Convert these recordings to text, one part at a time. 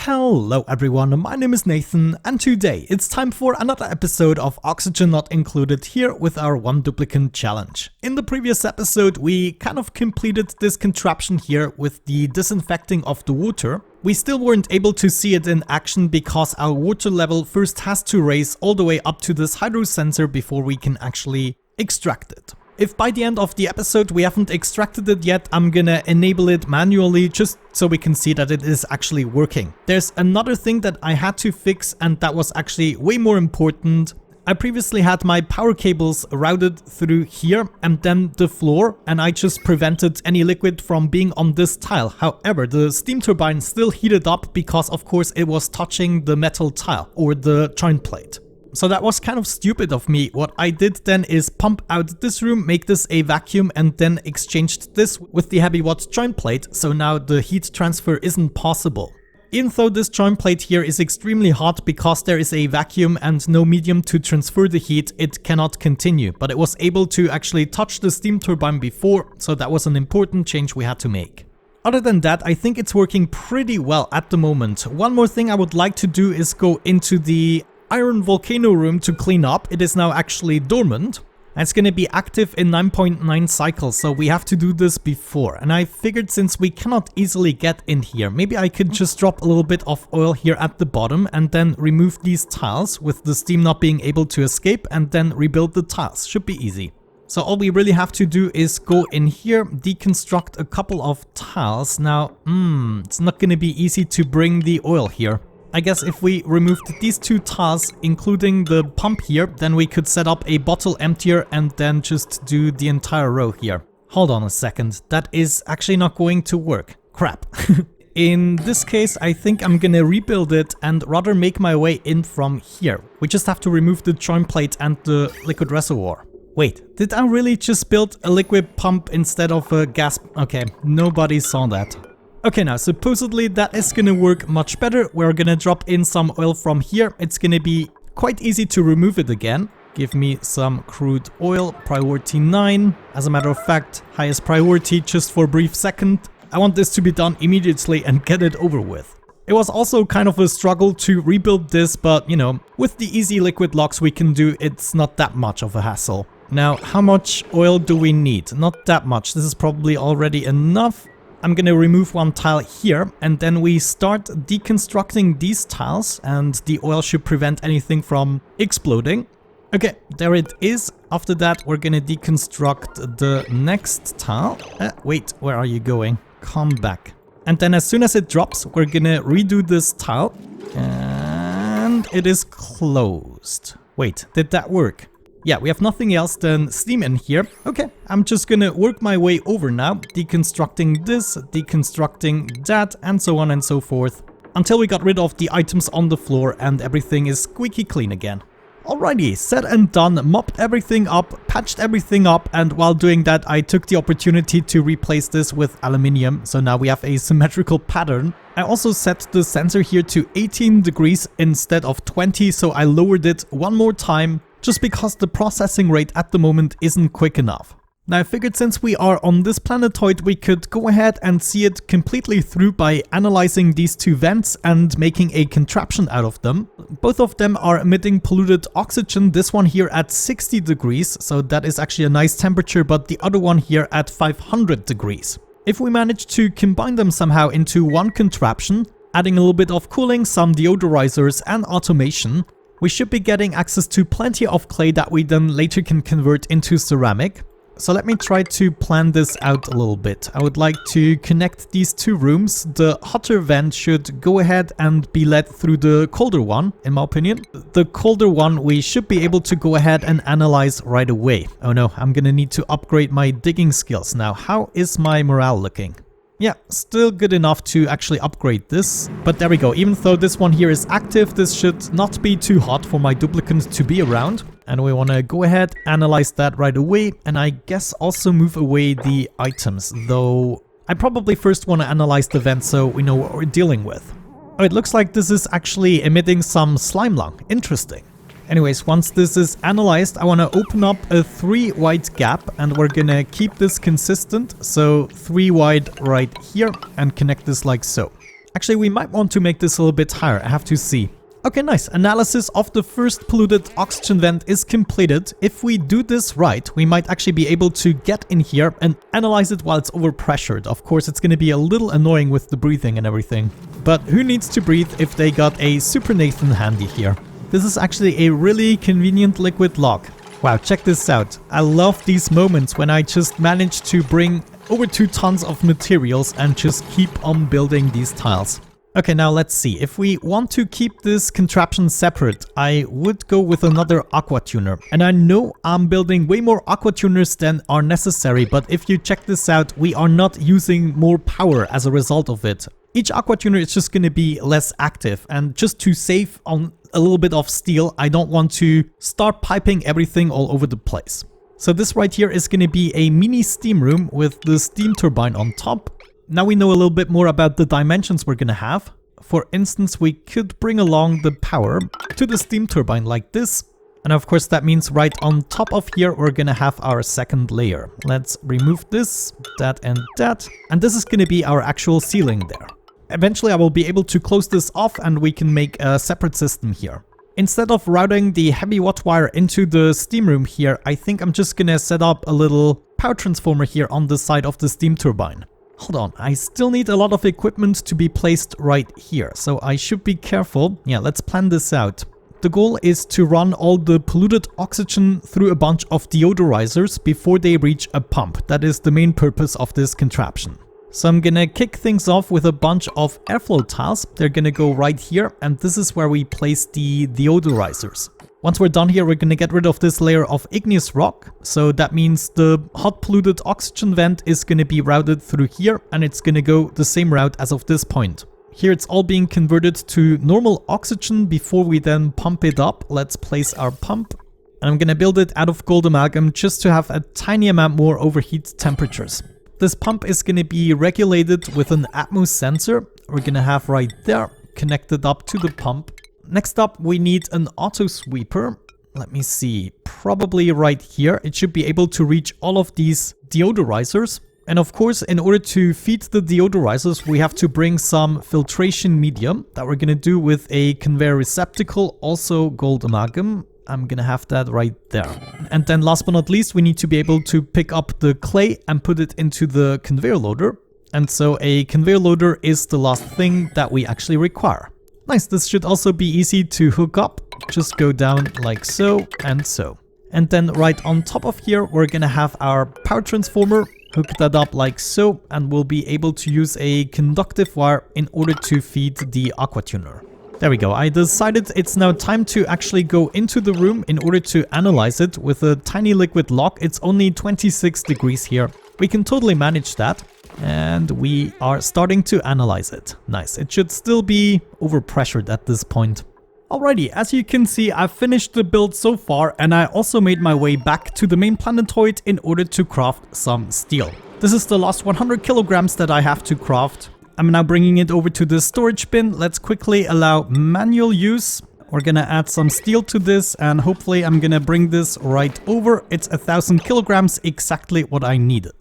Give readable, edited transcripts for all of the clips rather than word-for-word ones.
Hello everyone, my name is Nathan, and today it's time for another episode of Oxygen Not Included here with our one duplicate challenge. In the previous episode we kind of completed this contraption here with the disinfecting of the water. We still weren't able to see it in action because our water level first has to raise all the way up to this hydro sensor before we can actually extract it. If by the end of the episode we haven't extracted it yet, I'm gonna enable it manually just so we can see that it is actually working. There's another thing that I had to fix, and that was actually way more important. I previously had my power cables routed through here and then the floor, and I just prevented any liquid from being on this tile. However, the steam turbine still heated up because of course it was touching the metal tile or the joint plate. So that was kind of stupid of me. What I did then is pump out this room, make this a vacuum, and then exchanged this with the heavy watt joint plate, so now the heat transfer isn't possible. Even though this joint plate here is extremely hot because there is a vacuum and no medium to transfer the heat, it cannot continue, but it was able to actually touch the steam turbine before, so that was an important change we had to make. Other than that, I think it's working pretty well at the moment. One more thing I would like to do is go into the iron volcano room to clean up. It is now actually dormant. It's going to be active in 9.9 cycles, so we have to do this before. And I figured since we cannot easily get in here, maybe I could just drop a little bit of oil here at the bottom and then remove these tiles with the steam not being able to escape, and then rebuild the tiles. Should be easy. So all we really have to do is go in here, deconstruct a couple of tiles. Now, it's not going to be easy to bring the oil here. I guess if we removed these two tiles, including the pump here, then we could set up a bottle emptier and then just do the entire row here. Hold on a second, that is actually not going to work. Crap. In this case, I think I'm gonna rebuild it and rather make my way in from here. We just have to remove the joint plate and the liquid reservoir. Wait, did I really just build a liquid pump instead of a gas? Okay, nobody saw that. Okay, now supposedly that is gonna work much better. We're gonna drop in some oil from here. It's gonna be quite easy to remove it again. Give me some crude oil, priority 9. As a matter of fact, highest priority just for a brief second. I want this to be done immediately and get it over with. It was also kind of a struggle to rebuild this, but you know, with the easy liquid locks we can do, it's not that much of a hassle. Now, how much oil do we need? Not that much. This is probably already enough. I'm gonna remove one tile here, and then we start deconstructing these tiles, and the oil should prevent anything from exploding. Okay, there it is. After that, we're gonna deconstruct the next tile. Wait, where are you going? Come back. And then as soon as it drops, we're gonna redo this tile, and it is closed. Wait, did that work? Yeah, we have nothing else than steam in here. Okay, I'm just gonna work my way over now, deconstructing this, deconstructing that, and so on and so forth, until we got rid of the items on the floor and everything is squeaky clean again. Alrighty, said and done, mopped everything up, patched everything up, and while doing that I took the opportunity to replace this with aluminium, so now we have a symmetrical pattern. I also set the sensor here to 18 degrees instead of 20, so I lowered it one more time, just because the processing rate at the moment isn't quick enough. Now I figured since we are on this planetoid, we could go ahead and see it completely through by analyzing these two vents and making a contraption out of them. Both of them are emitting polluted oxygen, this one here at 60 degrees, so that is actually a nice temperature, but the other one here at 500 degrees. If we manage to combine them somehow into one contraption, adding a little bit of cooling, some deodorizers and automation, we should be getting access to plenty of clay that we then later can convert into ceramic. So let me try to plan this out a little bit. I would like to connect these two rooms. The hotter vent should go ahead and be led through the colder one, in my opinion. The colder one we should be able to go ahead and analyze right away. Oh no, I'm gonna need to upgrade my digging skills now. How is my morale looking? Yeah, still good enough to actually upgrade this. But there we go. Even though this one here is active, this should not be too hot for my duplicants to be around. And we want to go ahead, analyze that right away. And I guess also move away the items. Though I probably first want to analyze the vent so we know what we're dealing with. Oh, it looks like this is actually emitting some slime lung. Interesting. Anyways, once this is analyzed, I want to open up a 3 wide gap, and we're gonna keep this consistent. So 3 wide right here and connect this like so. Actually, we might want to make this a little bit higher. I have to see. Okay, nice. Analysis of the first polluted oxygen vent is completed. If we do this right, we might actually be able to get in here and analyze it while it's overpressured. Of course, it's going to be a little annoying with the breathing and everything. But who needs to breathe if they got a Super Nathan handy here? This is actually a really convenient liquid lock. Wow, check this out. I love these moments when I just manage to bring over 2 tons of materials and just keep on building these tiles. Okay, now let's see. If we want to keep this contraption separate, I would go with another aqua tuner. And I know I'm building way more aqua tuners than are necessary, but if you check this out, we are not using more power as a result of it. Each aqua tuner is just going to be less active, and just to save on a little bit of steel, I don't want to start piping everything all over the place. So this right here is going to be a mini steam room with the steam turbine on top. Now we know a little bit more about the dimensions we're going to have. For instance, we could bring along the power to the steam turbine like this. And of course, that means right on top of here, we're going to have our second layer. Let's remove this, that and that. And this is going to be our actual ceiling there. Eventually, I will be able to close this off and we can make a separate system here. Instead of routing the heavy watt wire into the steam room here, I think I'm just going to set up a little power transformer here on the side of the steam turbine. Hold on, I still need a lot of equipment to be placed right here, so I should be careful. Yeah, let's plan this out. The goal is to run all the polluted oxygen through a bunch of deodorizers before they reach a pump. That is the main purpose of this contraption. So I'm gonna kick things off with a bunch of airflow tiles. They're gonna go right here, and this is where we place the deodorizers. Once we're done here, we're going to get rid of this layer of igneous rock. So that means the hot polluted oxygen vent is going to be routed through here, and it's going to go the same route as of this point. Here it's all being converted to normal oxygen before we then pump it up. Let's place our pump. And I'm going to build it out of gold amalgam just to have a tiny amount more overheat temperatures. This pump is going to be regulated with an Atmos sensor. We're going to have right there connected up to the pump. Next up, we need an auto sweeper. Let me see, probably right here. It should be able to reach all of these deodorizers. And of course, in order to feed the deodorizers, we have to bring some filtration medium that we're going to do with a conveyor receptacle, also gold amalgam. I'm going to have that right there. And then last but not least, we need to be able to pick up the clay and put it into the conveyor loader. And so a conveyor loader is the last thing that we actually require. Nice, this should also be easy to hook up. Just go down like so and so. And then right on top of here, we're gonna have our power transformer. Hook that up like so, and we'll be able to use a conductive wire in order to feed the aqua tuner. There we go. I decided it's now time to actually go into the room in order to analyze it with a tiny liquid lock. It's only 26 degrees here. We can totally manage that. And we are starting to analyze it. Nice. It should still be overpressured at this point. Alrighty, as you can see, I've finished the build so far, and I also made my way back to the main planetoid in order to craft some steel. This is the last 100 kilograms that I have to craft. I'm now bringing it over to the storage bin. Let's quickly allow manual use. We're gonna add some steel to this, and hopefully I'm gonna bring this right over. It's 1000 kilograms, exactly what I needed.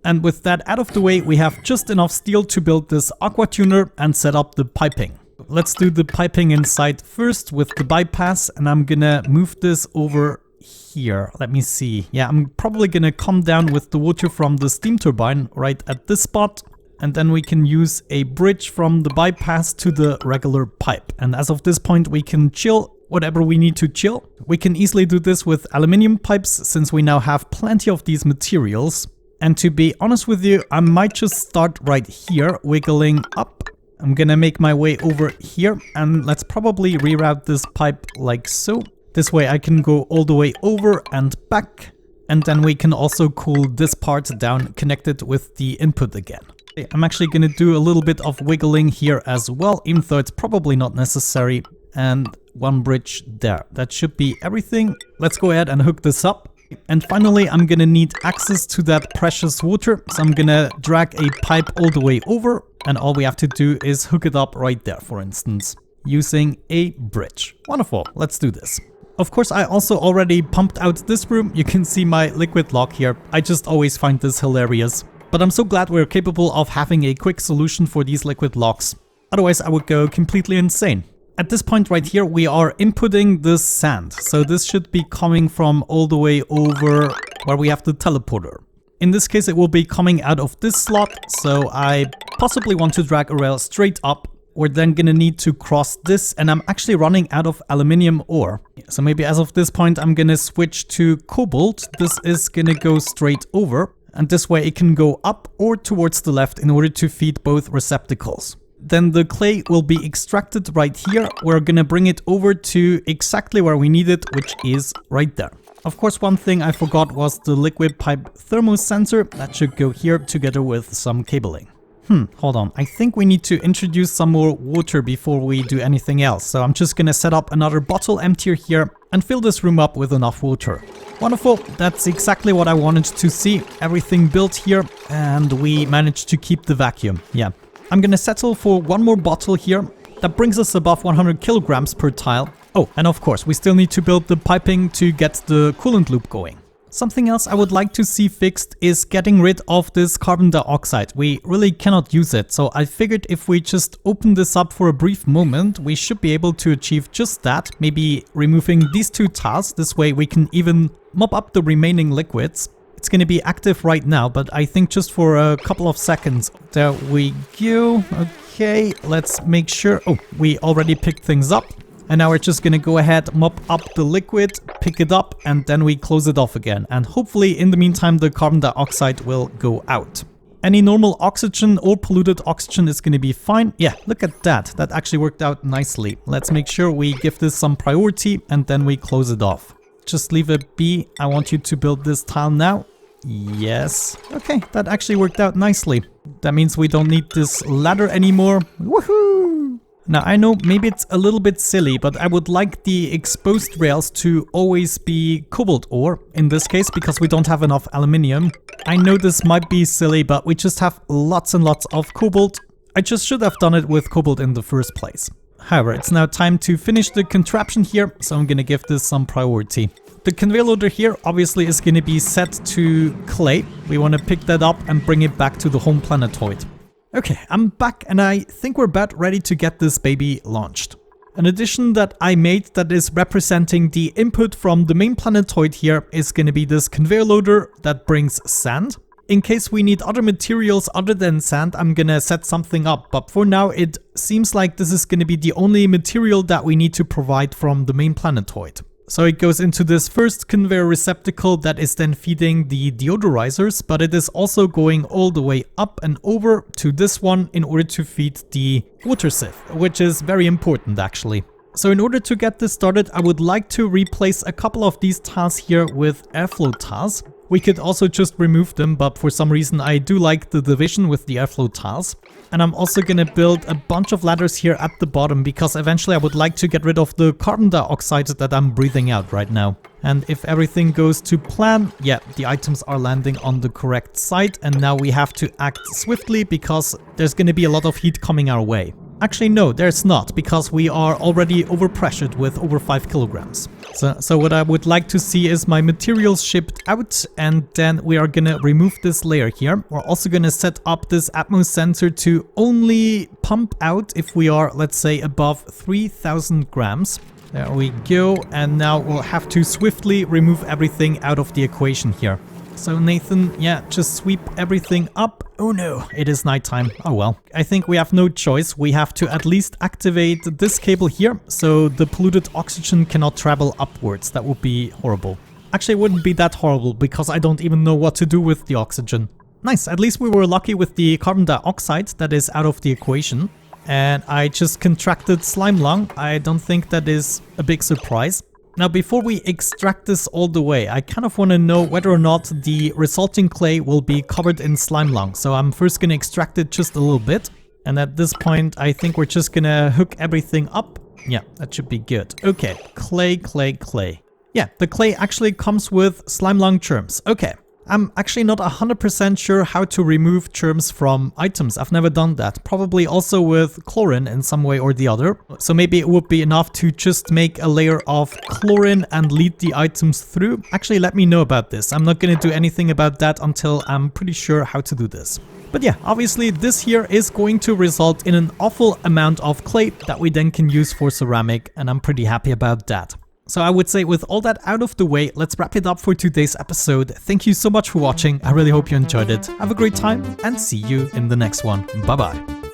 And with that out of the way, we have just enough steel to build this aqua tuner and set up the piping. Let's do the piping inside first with the bypass, and I'm gonna move this over here. Let me see. Yeah, I'm probably gonna come down with the water from the steam turbine right at this spot. And then we can use a bridge from the bypass to the regular pipe. And as of this point, we can chill whatever we need to chill. We can easily do this with aluminium pipes since we now have plenty of these materials. And to be honest with you, I might just start right here, wiggling up. I'm gonna make my way over here, and let's probably reroute this pipe like so. This way I can go all the way over and back. And then we can also cool this part down, connected with the input again. I'm actually gonna do a little bit of wiggling here as well, even though it's probably not necessary. And one bridge there. That should be everything. Let's go ahead and hook this up. And finally, I'm gonna need access to that precious water. So I'm gonna drag a pipe all the way over, and all we have to do is hook it up right there, for instance, using a bridge. Wonderful, let's do this. Of course, I also already pumped out this room. You can see my liquid lock here. I just always find this hilarious. But I'm so glad we're capable of having a quick solution for these liquid locks. Otherwise, I would go completely insane. At this point right here, we are inputting this sand. So this should be coming from all the way over where we have the teleporter. In this case, it will be coming out of this slot. So I possibly want to drag a rail straight up. We're then gonna need to cross this, and I'm actually running out of aluminium ore. So maybe as of this point, I'm gonna switch to cobalt. This is gonna go straight over, and this way it can go up or towards the left in order to feed both receptacles. Then the clay will be extracted right here. We're gonna bring it over to exactly where we need it, which is right there. Of course, one thing I forgot was the liquid pipe thermosensor. That should go here together with some cabling. Hold on. I think we need to introduce some more water before we do anything else. So I'm just gonna set up another bottle emptier here and fill this room up with enough water. Wonderful. That's exactly what I wanted to see. Everything built here, and we managed to keep the vacuum. Yeah. I'm gonna settle for one more bottle here. That brings us above 100 kilograms per tile. Oh, and of course, we still need to build the piping to get the coolant loop going. Something else I would like to see fixed is getting rid of this carbon dioxide. We really cannot use it, so I figured if we just open this up for a brief moment, we should be able to achieve just that. Maybe removing these two tiles, this way we can even mop up the remaining liquids. It's going to be active right now, but I think just for a couple of seconds. There we go. Okay, let's make sure. Oh, we already picked things up. And now we're just going to go ahead, mop up the liquid, pick it up, and then we close it off again. And hopefully, in the meantime, the carbon dioxide will go out. Any normal oxygen or polluted oxygen is going to be fine. Yeah, look at that. That actually worked out nicely. Let's make sure we give this some priority, and then we close it off. Just leave it be. I want you to build this tile now. Yes. Okay, that actually worked out nicely. That means we don't need this ladder anymore. Woohoo! Now, I know maybe it's a little bit silly, but I would like the exposed rails to always be cobalt ore, in this case, because we don't have enough aluminium. I know this might be silly, but we just have lots and lots of cobalt. I just should have done it with cobalt in the first place. However, it's now time to finish the contraption here, so I'm gonna give this some priority. The conveyor loader here obviously is gonna be set to clay. We wanna pick that up and bring it back to the home planetoid. Okay, I'm back and I think we're about ready to get this baby launched. An addition that I made that is representing the input from the main planetoid here is going to be this conveyor loader that brings sand. In case we need other materials other than sand, I'm gonna set something up, but for now it seems like this is gonna be the only material that we need to provide from the main planetoid. So it goes into this first conveyor receptacle that is then feeding the deodorizers, but it is also going all the way up and over to this one in order to feed the water sieve, which is very important actually. So in order to get this started, I would like to replace a couple of these tiles here with airflow tiles. We could also just remove them, but for some reason I do like the division with the airflow tiles. And I'm also gonna build a bunch of ladders here at the bottom because eventually I would like to get rid of the carbon dioxide that I'm breathing out right now. And if everything goes to plan, yeah, the items are landing on the correct side, and now we have to act swiftly because there's gonna be a lot of heat coming our way. Actually, no, there's not, because we are already overpressured with over 5 kilograms. So what I would like to see is my materials shipped out, and then we are gonna remove this layer here. We're also gonna set up this Atmos sensor to only pump out if we are, let's say, above 3,000 grams. There we go, and now we'll have to swiftly remove everything out of the equation here. So Nathan, yeah, just sweep everything up. Oh no, it is nighttime. Oh well. I think we have no choice. We have to at least activate this cable here, so the polluted oxygen cannot travel upwards. That would be horrible. Actually, it wouldn't be that horrible, because I don't even know what to do with the oxygen. Nice, at least we were lucky with the carbon dioxide that is out of the equation. And I just contracted slime lung. I don't think that is a big surprise. Now, before we extract this all the way, I kind of want to know whether or not the resulting clay will be covered in slime lung. So I'm first going to extract it just a little bit. And at this point, I think we're just going to hook everything up. Yeah, that should be good. Okay, clay, clay, clay. Yeah, the clay actually comes with slime lung germs. Okay. I'm actually not 100% sure how to remove germs from items. I've never done that. Probably also with chlorine in some way or the other. So maybe it would be enough to just make a layer of chlorine and lead the items through. Actually, let me know about this. I'm not going to do anything about that until I'm pretty sure how to do this. But yeah, obviously this here is going to result in an awful amount of clay that we then can use for ceramic, and I'm pretty happy about that. So I would say with all that out of the way, let's wrap it up for today's episode. Thank you so much for watching. I really hope you enjoyed it. Have a great time and see you in the next one. Bye bye.